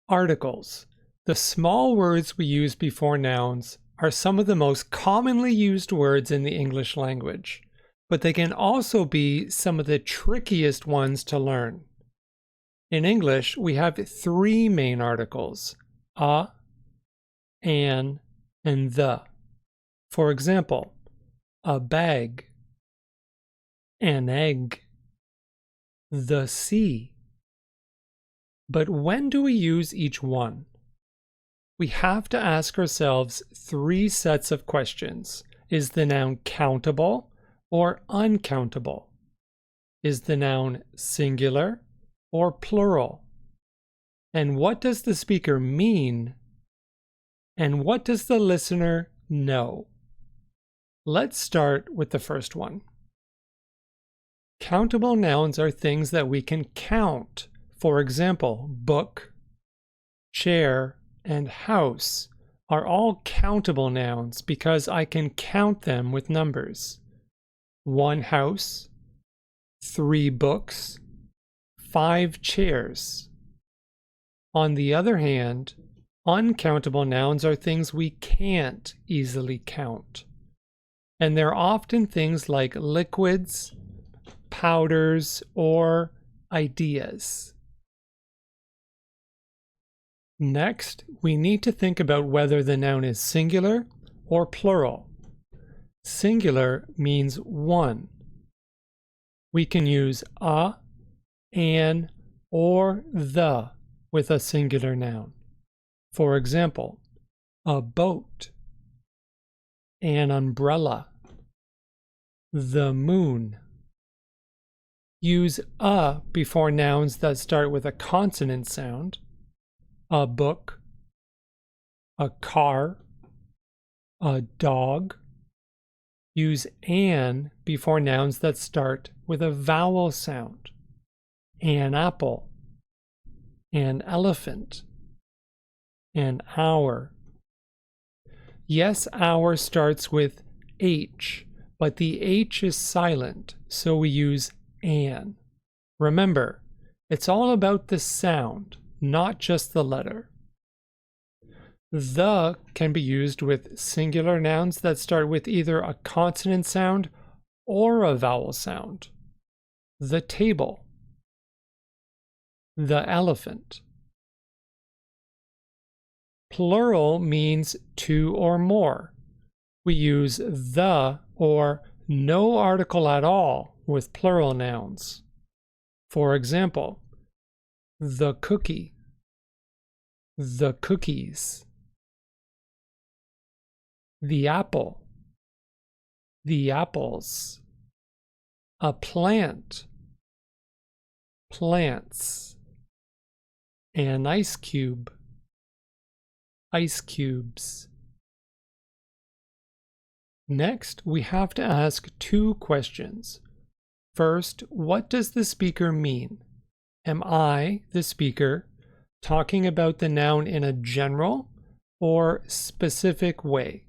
Articles. The small words we use before nouns are some of the most commonly used words in the English language, but they can also be some of the trickiest ones to learn. In English, we have three main articles: a, an, and the. For example, a bag, an egg, the sea. But when do we use each one? We have to ask ourselves three sets of questions. Is the noun countable or uncountable? Is the noun singular or plural? And what does the speaker mean? And what does the listener know? Let's start with the first one. Countable nouns are things that we can count. For example, book, chair, and house are all countable nouns because I can count them with numbers. 1 house, 3 books, 5 chairs. On the other hand, uncountable nouns are things we can't easily count. And they're often things like liquids, powders, or ideas. Next, we need to think about whether the noun is singular or plural. Singular means one. We can use a, an, or the with a singular noun. For example, a boat, an umbrella, the moon. Use a before nouns that start with a consonant sound: a book, a car, a dog. Use an before nouns that start with a vowel sound: an apple, an elephant, an hour. Yes, hour starts with H, but the H is silent, so we use an. Remember, it's all about the sound, not just the letter. The can be used with singular nouns that start with either a consonant sound or a vowel sound. The table, the elephant. Plural means two or more. We use the or no article at all with plural nouns. For example, the cookie, the cookies, the apple, the apples, a plant, plants, an ice cube, ice cubes. Next, we have to ask two questions. First, what does the speaker mean? Am I, the speaker, talking about the noun in a general or specific way?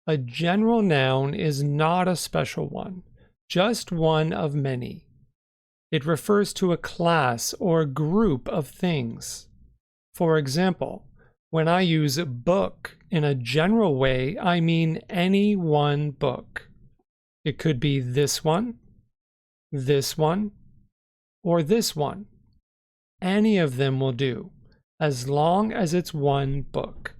A general noun is not a special one, just one of many. It refers to a class or group of things. For example, when I use book in a general way, I mean any one book. It could be this one, or this one. Any of them will do, as long as it's one book.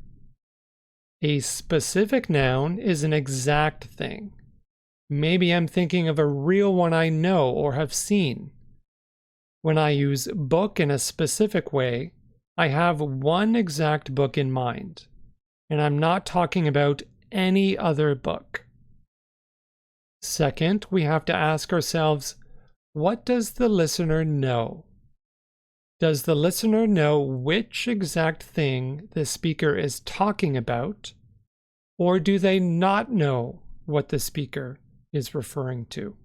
A specific noun is an exact thing. Maybe I'm thinking of a real one I know or have seen. When I use book in a specific way, I have one exact book in mind, and I'm not talking about any other book. Second, we have to ask ourselves, what does the listener know? Does the listener know which exact thing the speaker is talking about, or do they not know what the speaker is referring to?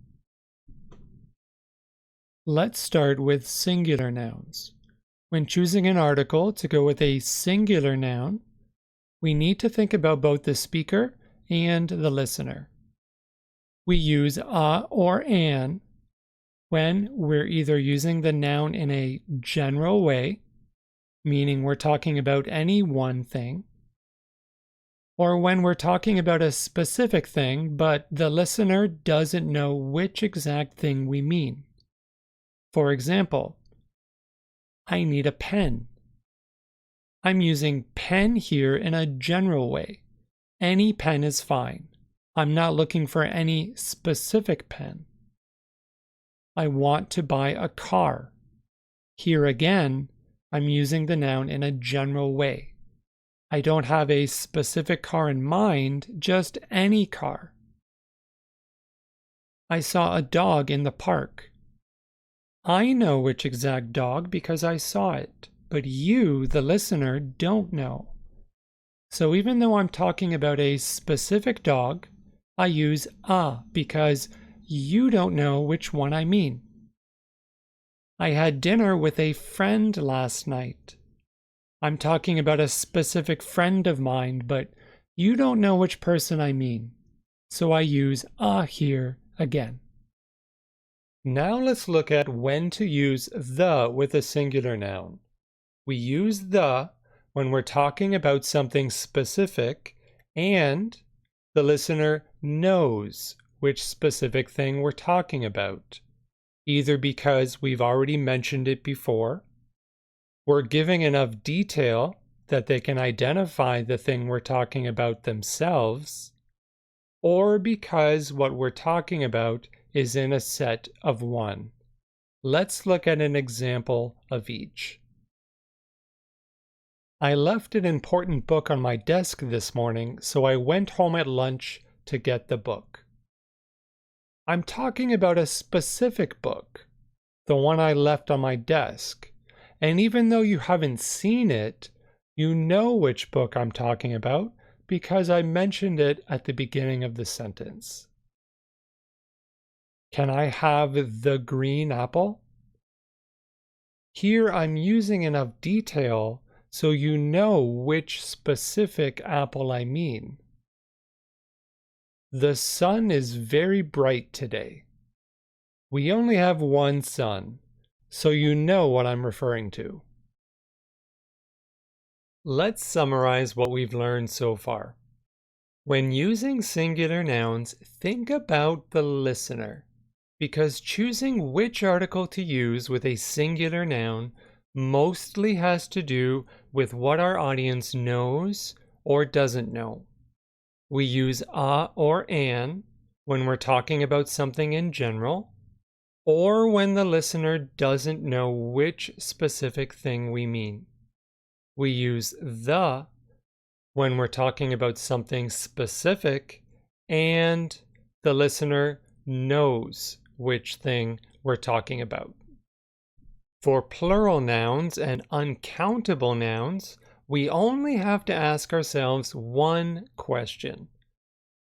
Let's start with singular nouns. When choosing an article to go with a singular noun, we need to think about both the speaker and the listener. We use a or an when we're either using the noun in a general way meaning we're talking about any one thing, or when we're talking about a specific thing, but the listener doesn't know which exact thing we mean. For example, I need a pen. I'm using pen here in a general way. Any pen is fine. I'm not looking for any specific pen. I want to buy a car. Here again, I'm using the noun in a general way. I don't have a specific car in mind, just any car. I saw a dog in the park. I know which exact dog because I saw it, but you, the listener, don't know. So even though I'm talking about a specific dog, I use a because you don't know which one I mean. I had dinner with a friend last night. I'm talking about a specific friend of mine, but you don't know which person I mean. So I use a here again. Now let's look at when to use the with a singular noun. We use the when we're talking about something specific and the listener knows which specific thing we're talking about, either because we've already mentioned it before, we're giving enough detail that they can identify the thing we're talking about themselves, or because what we're talking about is in a set of one. Let's look at an example of each. I left an important book on my desk this morning, so I went home at lunch to get the book. I'm talking about a specific book, the one I left on my desk. And even though you haven't seen it, you know which book I'm talking about because I mentioned it at the beginning of the sentence. Can I have the green apple? Here I'm using enough detail so you know which specific apple I mean. The sun is very bright today. We only have one sun, so you know what I'm referring to. Let's summarize what we've learned so far. When using singular nouns, think about the listener, because choosing which article to use with a singular noun mostly has to do with what our audience knows or doesn't know. We use a or an when we're talking about something in general, or when the listener doesn't know which specific thing we mean. We use the when we're talking about something specific and the listener knows which thing we're talking about. For plural nouns and uncountable nouns, we only have to ask ourselves one question.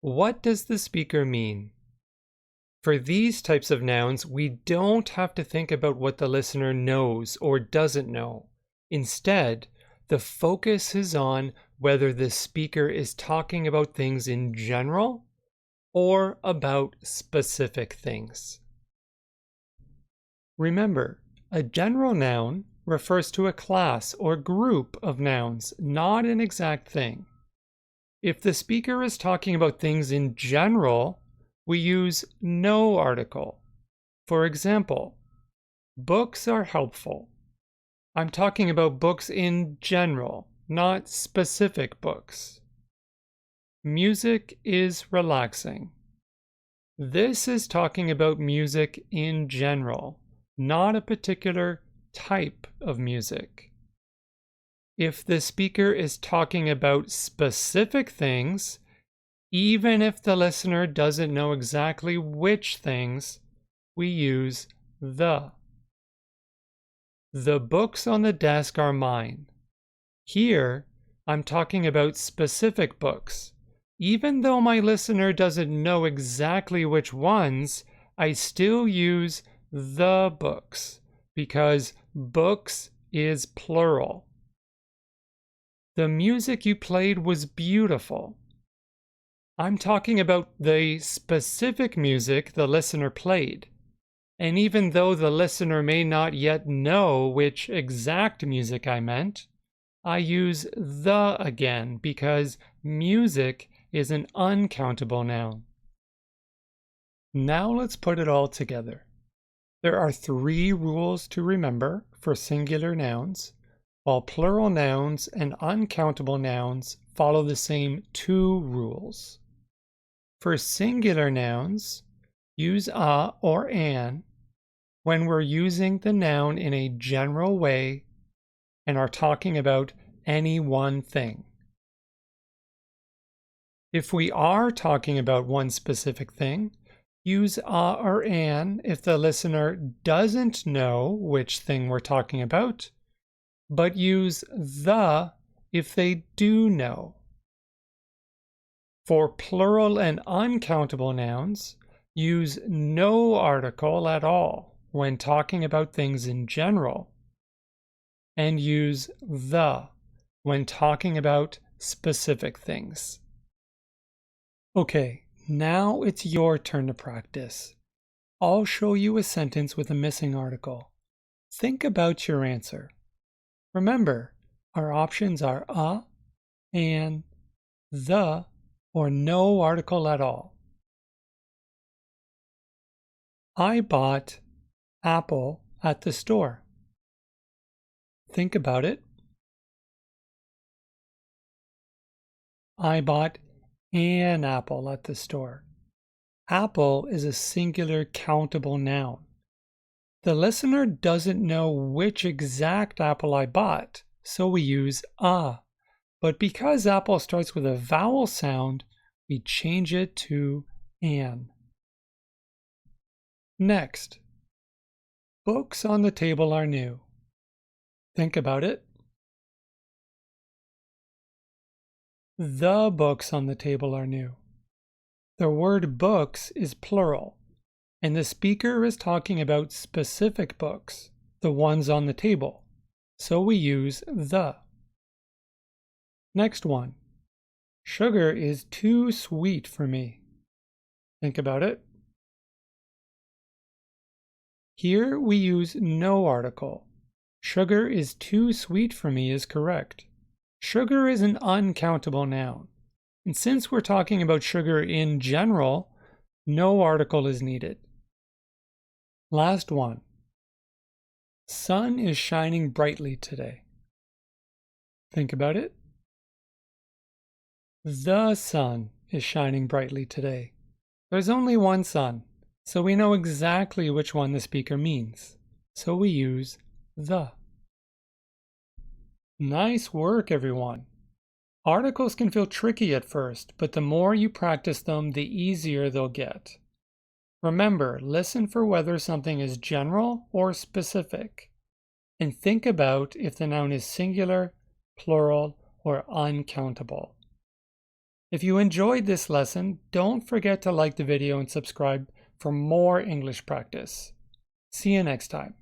What does the speaker mean? For these types of nouns, we don't have to think about what the listener knows or doesn't know. Instead, the focus is on whether the speaker is talking about things in general or about specific things. Remember, a general noun refers to a class or group of nouns, not an exact thing. If the speaker is talking about things in general, we use no article. For example, books are helpful. I'm talking about books in general, not specific books. Music is relaxing. This is talking about music in general, not a particular type of music. If the speaker is talking about specific things, even if the listener doesn't know exactly which things, we use the. The books on the desk are mine. Here, I'm talking about specific books. Even though my listener doesn't know exactly which ones, I still use the books because books is plural. The music you played was beautiful. I'm talking about the specific music the listener played. And even though the listener may not yet know which exact music I meant, I use the again because music is an uncountable noun. Now let's put it all together. There are 3 rules to remember for singular nouns, while plural nouns and uncountable nouns follow the same 2 rules. For singular nouns, use a or an when we're using the noun in a general way and are talking about any one thing. If we are talking about one specific thing, use a or an if the listener doesn't know which thing we're talking about, but use the if they do know. For plural and uncountable nouns, use no article at all when talking about things in general, and use the when talking about specific things. Okay, now it's your turn to practice. I'll show you a sentence with a missing article. Think about your answer. Remember, our options are a, an, the, or no article at all. I bought apple at the store. Think about it. I bought an apple at the store. Apple is a singular countable noun. The listener doesn't know which exact apple I bought, so we use a. But because apple starts with a vowel sound, we change it to an. Next, books on the table are new. Think about it. The books on the table are new. The word books is plural, and the speaker is talking about specific books, the ones on the table, so we use the. Next one. Sugar is too sweet for me. Think about it. Here we use no article. Sugar is too sweet for me is correct. Sugar is an uncountable noun. And since we're talking about sugar in general, no article is needed. Last one. Sun is shining brightly today. Think about it. The sun is shining brightly today. There's only one sun, so we know exactly which one the speaker means. So we use the. Nice work, everyone. Articles can feel tricky at first, but the more you practice them, the easier they'll get. Remember, listen for whether something is general or specific, and think about if the noun is singular, plural, or uncountable. If you enjoyed this lesson, don't forget to like the video and subscribe for more English practice. See you next time.